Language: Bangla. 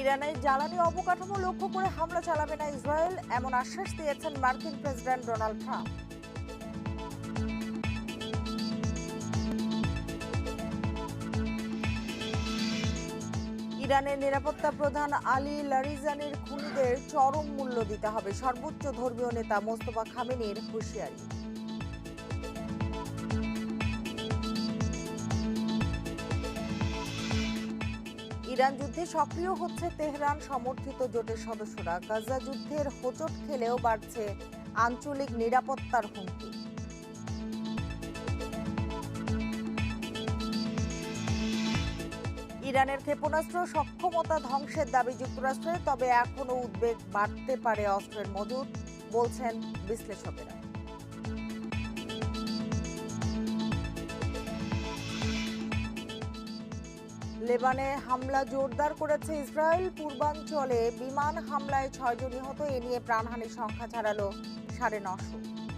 ইরানের জ্বালানি অবকাঠামো লক্ষ্য করে হামলা চালাবে না ইসরায়েল, এমন আশ্বাস দিয়েছেন মার্কিন প্রেসিডেন্ট ডোনাল্ড ট্রাম্প। ইরানের নিরাপত্তা প্রধান আলী লারিজানির খুনিদের চরম মূল্য দিতে হবে, সর্বোচ্চ ধর্মীয় নেতা মোস্তফা খামেনির হুঁশিয়ারি। ইরান যুদ্ধে সক্রিয় হচ্ছে তেহরান সমর্থিত জোটের সদস্যরা। গাজা যুদ্ধের হোঁচট খেলেও বাড়ছে আঞ্চলিক নিরাপত্তার হুমকি। ইরানের ক্ষেপণাস্ত্র সক্ষমতা ধ্বংসের দাবি যুক্তরাষ্ট্রের, তবে এখনো উদ্বেগ বাড়তে পারে অস্ত্রের মজুত, বলছেন বিশ্লেষকেরা। লেবানে হামলা জোরদার করেছে ইসরায়েল। পূর্বাঞ্চলে বিমান হামলায় 6 জন নিহত, এ নিয়ে প্রাণহানির সংখ্যা ছাড়ালো 950।